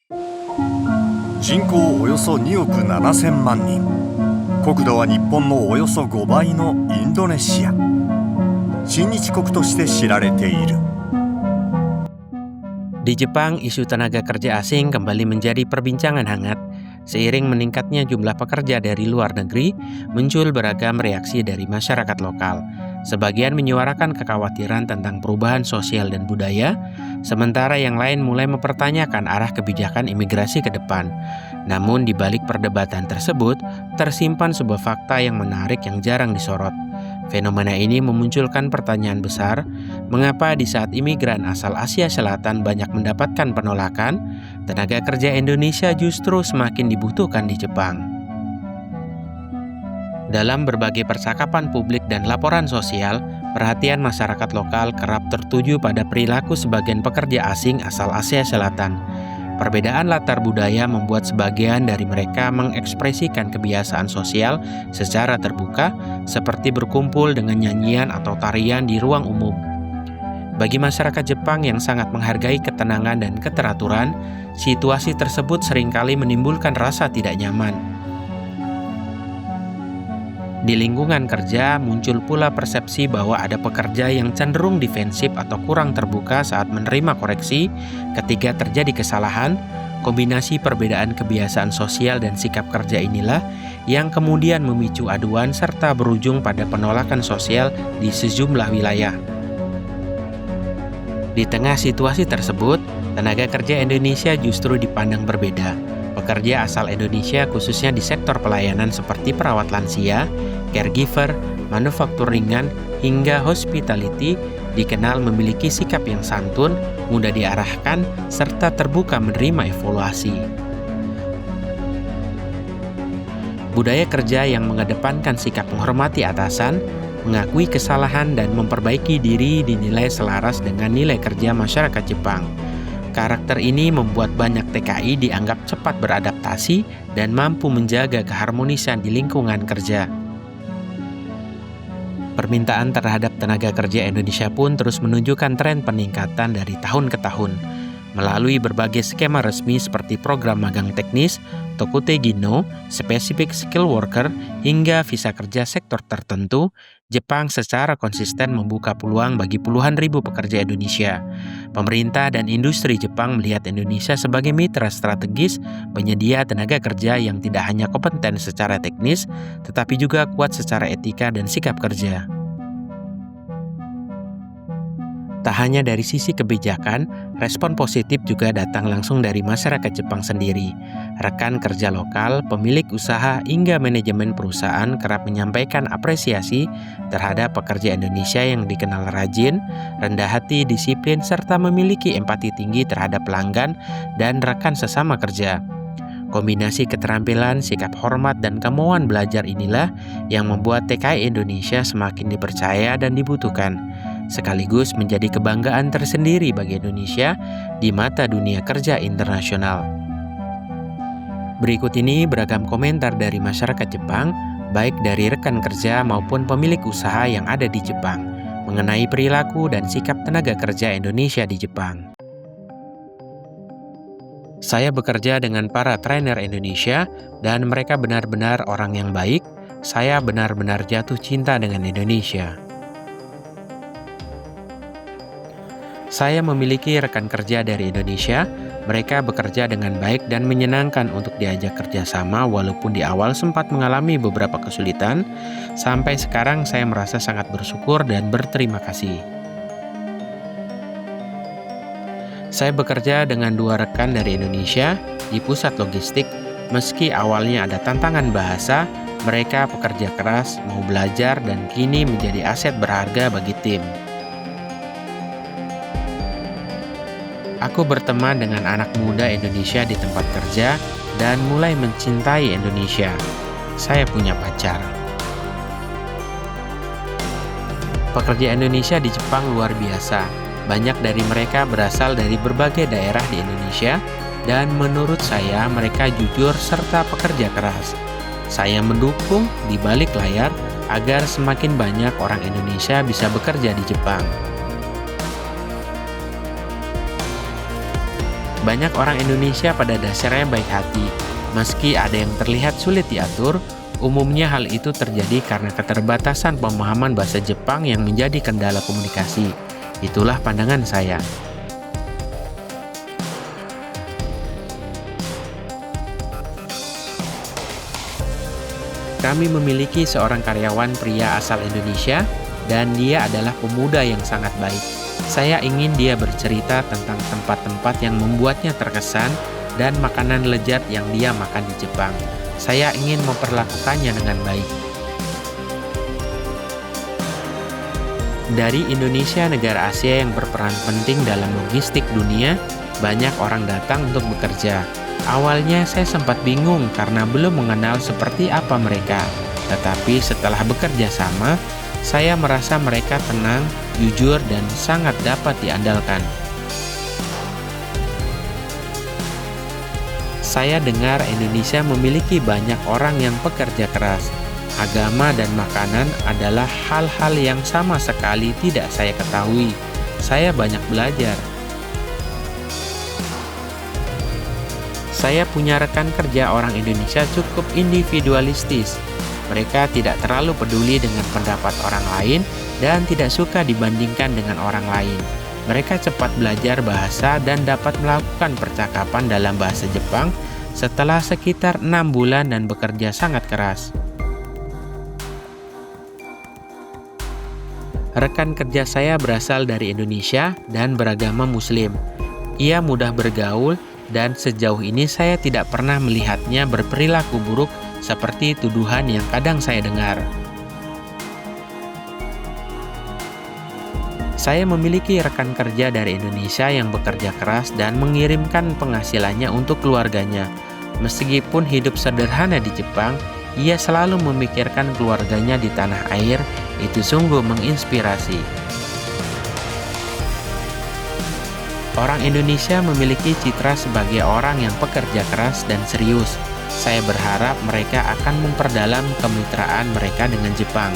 人口およそ2億7000万人、国土は日本のおよそ5倍のインドネシア。親日国として知られている。Di Jepang, isu tenaga kerja asing kembali menjadi perbincangan hangat. Seiring meningkatnya jumlah pekerja dari luar negeri, muncul beragam reaksi dari masyarakat lokal. Sebagian menyuarakan kekhawatiran tentang perubahan sosial dan budaya, sementara yang lain mulai mempertanyakan arah kebijakan imigrasi ke depan. Namun di balik perdebatan tersebut, tersimpan sebuah fakta yang menarik yang jarang disorot. Fenomena ini memunculkan pertanyaan besar, mengapa di saat imigran asal Asia Selatan banyak mendapatkan penolakan, tenaga kerja Indonesia justru semakin dibutuhkan di Jepang. Dalam berbagai percakapan publik dan laporan sosial, perhatian masyarakat lokal kerap tertuju pada perilaku sebagian pekerja asing asal Asia Selatan. Perbedaan latar budaya membuat sebagian dari mereka mengekspresikan kebiasaan sosial secara terbuka, seperti berkumpul dengan nyanyian atau tarian di ruang umum. Bagi masyarakat Jepang yang sangat menghargai ketenangan dan keteraturan, situasi tersebut seringkali menimbulkan rasa tidak nyaman. Di lingkungan kerja, muncul pula persepsi bahwa ada pekerja yang cenderung defensif atau kurang terbuka saat menerima koreksi ketika terjadi kesalahan. Kombinasi perbedaan kebiasaan sosial dan sikap kerja inilah yang kemudian memicu aduan serta berujung pada penolakan sosial di sejumlah wilayah. Di tengah situasi tersebut, tenaga kerja Indonesia justru dipandang berbeda. Pekerja asal Indonesia khususnya di sektor pelayanan seperti perawat lansia, caregiver, manufaktur ringan, hingga hospitality dikenal memiliki sikap yang santun, mudah diarahkan, serta terbuka menerima evaluasi. Budaya kerja yang mengedepankan sikap menghormati atasan, mengakui kesalahan dan memperbaiki diri dinilai selaras dengan nilai kerja masyarakat Jepang. Karakter ini membuat banyak TKI dianggap cepat beradaptasi dan mampu menjaga keharmonisan di lingkungan kerja. Permintaan terhadap tenaga kerja Indonesia pun terus menunjukkan tren peningkatan dari tahun ke tahun. Melalui berbagai skema resmi seperti program magang teknis, Tokute Gino, Specific Skill Worker, hingga visa kerja sektor tertentu, Jepang secara konsisten membuka peluang bagi puluhan ribu pekerja Indonesia. Pemerintah dan industri Jepang melihat Indonesia sebagai mitra strategis penyedia tenaga kerja yang tidak hanya kompeten secara teknis, tetapi juga kuat secara etika dan sikap kerja. Tak hanya dari sisi kebijakan, respon positif juga datang langsung dari masyarakat Jepang sendiri. Rekan kerja lokal, pemilik usaha, hingga manajemen perusahaan kerap menyampaikan apresiasi terhadap pekerja Indonesia yang dikenal rajin, rendah hati, disiplin, serta memiliki empati tinggi terhadap pelanggan dan rekan sesama kerja. Kombinasi keterampilan, sikap hormat, dan kemauan belajar inilah yang membuat TKI Indonesia semakin dipercaya dan dibutuhkan, sekaligus menjadi kebanggaan tersendiri bagi Indonesia di mata dunia kerja internasional. Berikut ini beragam komentar dari masyarakat Jepang, baik dari rekan kerja maupun pemilik usaha yang ada di Jepang, mengenai perilaku dan sikap tenaga kerja Indonesia di Jepang. Saya bekerja dengan para trainer Indonesia dan mereka benar-benar orang yang baik. Saya benar-benar jatuh cinta dengan Indonesia. Saya memiliki rekan kerja dari Indonesia. Mereka bekerja dengan baik dan menyenangkan untuk diajak kerjasama walaupun di awal sempat mengalami beberapa kesulitan. Sampai sekarang saya merasa sangat bersyukur dan berterima kasih. Saya bekerja dengan 2 rekan dari Indonesia di pusat logistik. Meski awalnya ada tantangan bahasa, mereka pekerja keras, mau belajar, dan kini menjadi aset berharga bagi tim. Aku berteman dengan anak muda Indonesia di tempat kerja dan mulai mencintai Indonesia. Saya punya pacar. Pekerja Indonesia di Jepang luar biasa. Banyak dari mereka berasal dari berbagai daerah di Indonesia dan menurut saya mereka jujur serta pekerja keras. Saya mendukung di balik layar agar semakin banyak orang Indonesia bisa bekerja di Jepang. Banyak orang Indonesia pada dasarnya baik hati. Meski ada yang terlihat sulit diatur, umumnya hal itu terjadi karena keterbatasan pemahaman bahasa Jepang yang menjadi kendala komunikasi. Itulah pandangan saya. Kami memiliki seorang karyawan pria asal Indonesia, dan dia adalah pemuda yang sangat baik. Saya ingin dia bercerita tentang tempat-tempat yang membuatnya terkesan dan makanan lezat yang dia makan di Jepang. Saya ingin memperlakukannya dengan baik. Dari Indonesia, negara Asia yang berperan penting dalam logistik dunia, banyak orang datang untuk bekerja. Awalnya saya sempat bingung karena belum mengenal seperti apa mereka. Tetapi setelah bekerja sama, saya merasa mereka tenang, jujur, dan sangat dapat diandalkan. Saya dengar Indonesia memiliki banyak orang yang pekerja keras. Agama dan makanan adalah hal-hal yang sama sekali tidak saya ketahui. Saya banyak belajar. Saya punya rekan kerja orang Indonesia cukup individualistis. Mereka tidak terlalu peduli dengan pendapat orang lain dan tidak suka dibandingkan dengan orang lain. Mereka cepat belajar bahasa dan dapat melakukan percakapan dalam bahasa Jepang setelah sekitar 6 bulan dan bekerja sangat keras. Rekan kerja saya berasal dari Indonesia dan beragama Muslim. Ia mudah bergaul dan sejauh ini saya tidak pernah melihatnya berperilaku buruk seperti tuduhan yang kadang saya dengar. Saya memiliki rekan kerja dari Indonesia yang bekerja keras dan mengirimkan penghasilannya untuk keluarganya. Meskipun hidup sederhana di Jepang, ia selalu memikirkan keluarganya di tanah air. Itu sungguh menginspirasi. Orang Indonesia memiliki citra sebagai orang yang pekerja keras dan serius. Saya berharap mereka akan memperdalam kemitraan mereka dengan Jepang.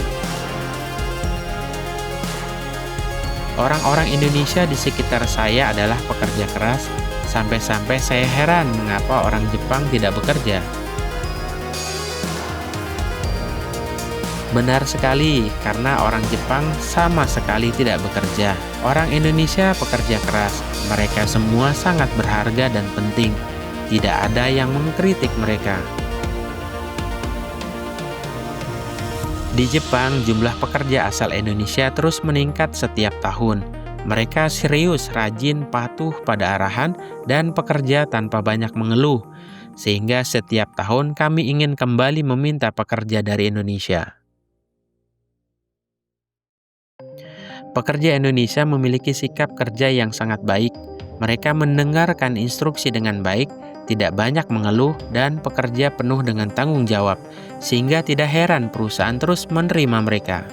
Orang-orang Indonesia di sekitar saya adalah pekerja keras, sampai-sampai saya heran mengapa orang Jepang tidak bekerja. Benar sekali, karena orang Jepang sama sekali tidak bekerja. Orang Indonesia pekerja keras. Mereka semua sangat berharga dan penting. Tidak ada yang mengkritik mereka. Di Jepang, jumlah pekerja asal Indonesia terus meningkat setiap tahun. Mereka serius, rajin, patuh pada arahan, dan pekerja tanpa banyak mengeluh. Sehingga setiap tahun kami ingin kembali meminta pekerja dari Indonesia. Pekerja Indonesia memiliki sikap kerja yang sangat baik. Mereka mendengarkan instruksi dengan baik, tidak banyak mengeluh, dan pekerja penuh dengan tanggung jawab, sehingga tidak heran perusahaan terus menerima mereka.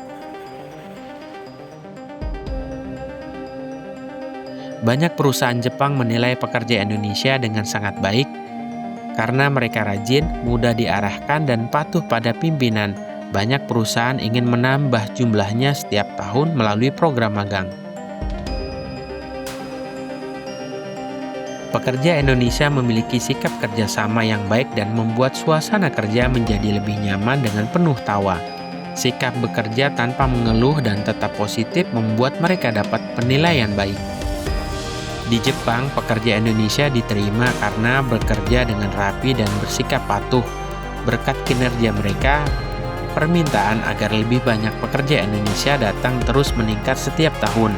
Banyak perusahaan Jepang menilai pekerja Indonesia dengan sangat baik karena mereka rajin, mudah diarahkan, dan patuh pada pimpinan. Banyak perusahaan ingin menambah jumlahnya setiap tahun melalui program magang. Pekerja Indonesia memiliki sikap kerjasama yang baik dan membuat suasana kerja menjadi lebih nyaman dengan penuh tawa. Sikap bekerja tanpa mengeluh dan tetap positif membuat mereka dapat penilaian baik. Di Jepang, pekerja Indonesia diterima karena bekerja dengan rapi dan bersikap patuh. Berkat kinerja mereka, permintaan agar lebih banyak pekerja Indonesia datang terus meningkat setiap tahun.